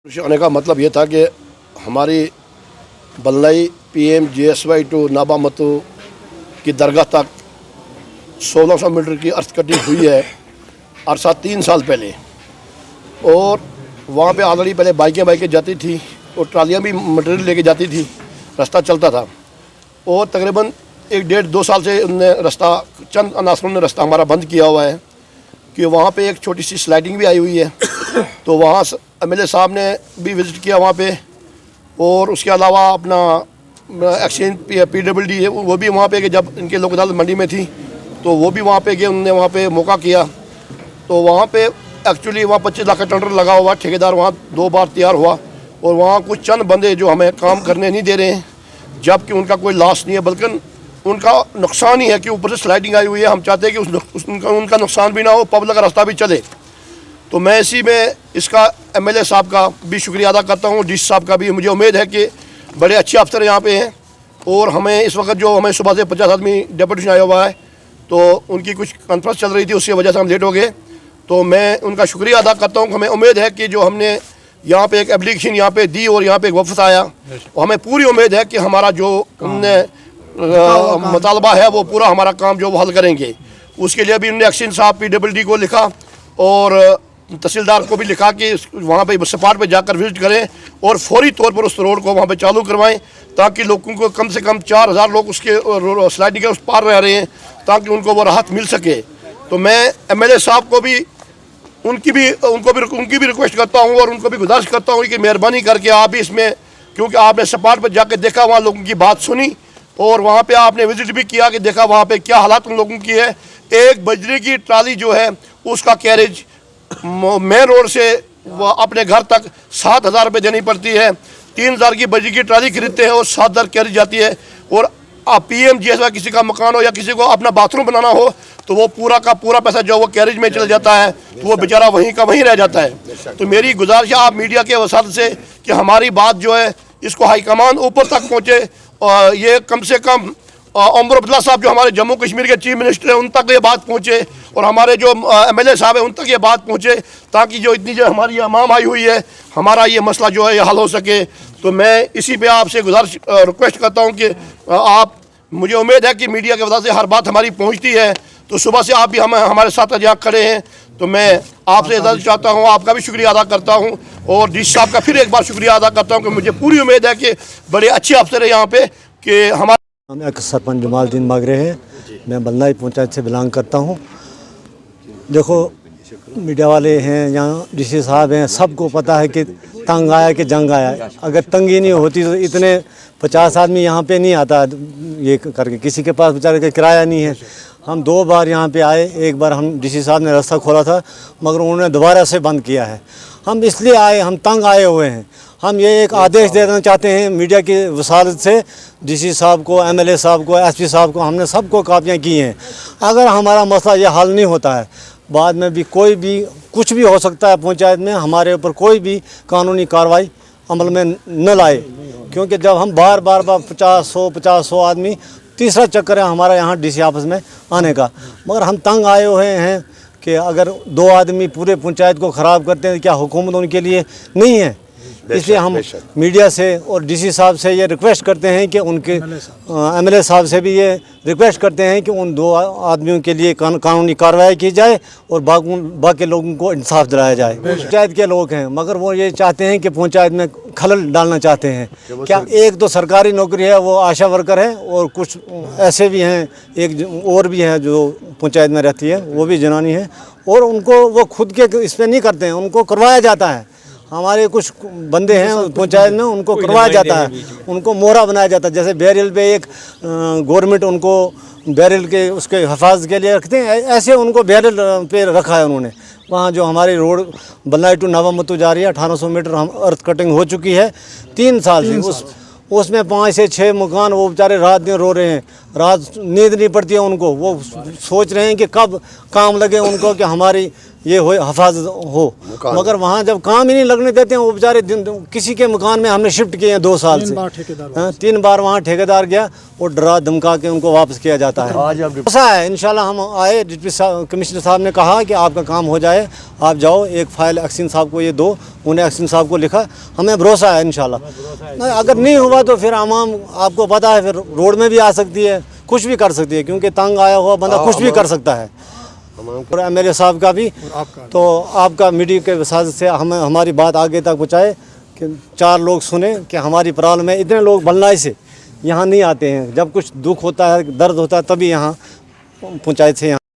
आने का मतलब ये था कि हमारी बल्लई PMGSY टू नाबामतू की दरगाह तक 1600 मीटर की अर्थ कटिंग हुई है अरसा 3 साल पहले। और वहाँ पे ऑलरेडी पहले बाइकें जाती थी और ट्रालियाँ भी मटेरियल लेके जाती थी, रास्ता चलता था। और तकरीबन 1-1.5-2 साल से उनने रास्ता, चंद अनासरों ने रास्ता हमारा बंद किया हुआ है कि वहाँ पे एक छोटी सी स्लाइडिंग भी आई हुई है। तो वहाँ MLA साहब ने भी विज़िट किया वहाँ पे, और उसके अलावा अपना एक्सचेंज PWD है वो भी वहाँ पे गए। जब इनके लोक अदालत मंडी में थी तो वो भी वहाँ पे गए, उन्होंने वहाँ पे मौका किया। तो वहाँ पे एक्चुअली वहाँ 25 लाख का टेंडर लगा हुआ, ठेकेदार वहाँ 2 बार तैयार हुआ और वहाँ कुछ चंद बंदे जो हमें काम करने नहीं दे रहे हैं, जबकि उनका कोई लॉस नहीं है बल्कि उनका नुकसान ही है कि ऊपर से स्लाइडिंग आई हुई है। हम चाहते हैं कि उनका नुकसान भी ना हो, पब्लिक का रास्ता भी चले। तो मैं इसी में इसका MLA साहब का भी शुक्रिया अदा करता हूँ, DC साहब का भी। मुझे उम्मीद है कि बड़े अच्छे अफसर यहाँ पे हैं और हमें इस वक्त जो हमें सुबह से 50 आदमी डेपुटेशन आया हुआ है, तो उनकी कुछ कॉन्फ्रेंस चल रही थी, उसकी वजह से हम लेट हो गए। तो मैं उनका शुक्रिया अदा करता हूँ। हमें उम्मीद है कि जो हमने यहाँ पे एक एप्लीकेशन यहाँ पे दी और यहाँ पे एक वफद आया, और हमें पूरी उम्मीद है कि हमारा जो उनने मुतालबा है वो पूरा हमारा काम जो वो हल करेंगे। उसके लिए भी उन्होंने एक्शन साहब PWD को लिखा और तहसीलदार को भी लिखा कि वहाँ पे स्पॉट पे जाकर विजिट करें और फौरी तौर पर उस रोड को वहाँ पे चालू करवाएं, ताकि लोगों को कम से कम 4000 लोग उसके स्लाइडिंग के उस पार रह रहे हैं, ताकि उनको वो राहत मिल सके। तो मैं MLA साहब को भी उनकी भी रिक्वेस्ट करता हूँ और उनको भी गुजारिश करता हूँ कि मेहरबानी करके आप भी इसमें, क्योंकि आपने स्पॉट पर जाकर देखा, वहाँ लोगों की बात सुनी और वहाँ पे आपने विजिट भी किया कि देखा वहाँ पे क्या हालात उन लोगों की है। एक बजरी की ट्राली जो है उसका कैरेज मेन रोड से वो अपने घर तक 7000 रुपये देनी पड़ती है। 3000 की बजरी की ट्राली खरीदते हैं और 7000 कैरेज जाती है। और PMGSY किसी का मकान हो या किसी को अपना बाथरूम बनाना हो तो वो पूरा का पूरा पैसा जो वो कैरेज में चल जाता है, तो वो बेचारा वहीं का वहीं रह जाता है। तो मेरी गुजारिश है आप मीडिया के वसात से कि हमारी बात जो है इसको हाईकमान ऊपर तक पहुँचे, और ये कम से कम उमर अब्दुल्ला साहब जो हमारे जम्मू कश्मीर के चीफ मिनिस्टर हैं उन तक ये बात पहुँचे, और हमारे जो MLA साहब हैं उन तक ये बात पहुँचे, ताकि जो इतनी जो हमारी अमाम आई हुई है हमारा ये मसला जो है ये हल हो सके। तो मैं इसी पे आपसे गुजारिश रिक्वेस्ट करता हूँ कि आप, मुझे उम्मीद है कि मीडिया की वजह से हर बात हमारी पहुँचती है। तो सुबह से आप भी हमारे साथ यहाँ खड़े हैं, तो मैं आपसे इजाज़त चाहता हूँ, आपका भी शुक्रिया अदा करता हूँ और DC साहब का फिर एक बार शुक्रिया अदा करता हूँ कि मुझे पूरी उम्मीद है कि बड़े अच्छे अफसर है यहाँ पे कि हमारे। हम एक सरपंच जमालुद्दीन बागरे हैं, मैं बल्लई पंचायत से बिलोंग करता हूँ। देखो मीडिया वाले हैं यहाँ, DC साहब हैं, सबको पता है कि तंग आया कि जंग आया। अगर तंगी नहीं होती तो इतने 50 आदमी यहाँ पे नहीं आता ये करके, किसी के पास बेचारे का किराया नहीं है। हम 2 बार यहाँ पे आए, एक बार हम DC साहब ने रास्ता खोला था मगर उन्होंने दोबारा से बंद किया है। हम इसलिए आए, हम तंग आए हुए हैं। हम ये एक आदेश देना चाहते हैं मीडिया की वसालत से, DC साहब को, MLA साहब को, SP साहब को, हमने सबको कापियाँ की हैं। अगर हमारा मसला ये हल नहीं होता है, बाद में भी कोई भी कुछ भी हो सकता है पंचायत में, हमारे ऊपर कोई भी कानूनी कार्रवाई अमल में न लाए, क्योंकि जब हम बार 50-100 आदमी, तीसरा चक्कर है हमारा यहाँ DC ऑफिस में आने का। मगर हम तंग आए हुए हैं कि अगर 2 आदमी पूरे पंचायत को ख़राब करते हैं, क्या हुकूमत उनके लिए नहीं है? इसलिए हम मीडिया से और DC साहब से ये रिक्वेस्ट करते हैं कि उनके MLA साहब से भी ये रिक्वेस्ट करते हैं कि उन 2 आदमियों के लिए कानूनी कार्रवाई की जाए और बाकी लोगों को इंसाफ दिलाया जाए। पंचायत के लोग हैं मगर वो ये चाहते हैं कि पंचायत में खलल डालना चाहते हैं। क्या एक तो सरकारी नौकरी है, वो आशा वर्कर है, और कुछ ऐसे भी हैं, एक और भी हैं जो पंचायत में रहती है, वो भी जनानी है, और उनको वो खुद के इस पर नहीं करते हैं, उनको करवाया जाता है। हमारे कुछ बंदे हैं पंचायत में, उनको करवाया जाता है, उनको मोहरा बनाया जाता है। जैसे बैरल पे एक गवर्नमेंट उनको बैरल के उसके हिफाजत के लिए रखते हैं, ऐसे उनको बैरल पे रखा है उन्होंने। वहाँ जो हमारी रोड बल्लई टू नाबामतू जा रही है, 1800 मीटर हम अर्थ कटिंग हो चुकी है 3 साल से। उसमें 5 से 6 मकान वो बेचारे रात दिन रो रहे हैं, रात नींद नहीं पड़ती है उनको। वो सोच रहे हैं कि कब काम लगे उनको कि हमारी ये हो हिफाजत हो, मगर वहाँ जब काम ही नहीं लगने देते हैं वो बेचारे किसी के मकान में हमने शिफ्ट किए हैं 2 साल से, 3 बार वहाँ ठेकेदार गया और डरा धमका के उनको वापस किया जाता है। ऐसा है इंशाल्लाह हम आए, डिप्टी कमिश्नर साहब ने कहा कि आपका काम हो जाए, आप जाओ एक फ़ाइल एक्शन साहब को ये दो, उन्हें एक्शन साहब को लिखा, हमें भरोसा है इंशाल्लाह। अगर नहीं हुआ तो फिर आवाम आपको पता है फिर रोड में भी आ सकती है, कुछ भी कर सकती है, क्योंकि तंग आया हुआ बंदा कुछ भी कर सकता है। और एमएलए साहब का भी तो आपका मीडिया के वसात से हमें हमारी बात आगे तक पहुँचाए कि 4 लोग सुने कि हमारी प्रॉब्लम है। इतने लोग बल्लाई से यहाँ नहीं आते हैं, जब कुछ दुख होता है, दर्द होता है तभी यहाँ पंचायत से यहाँ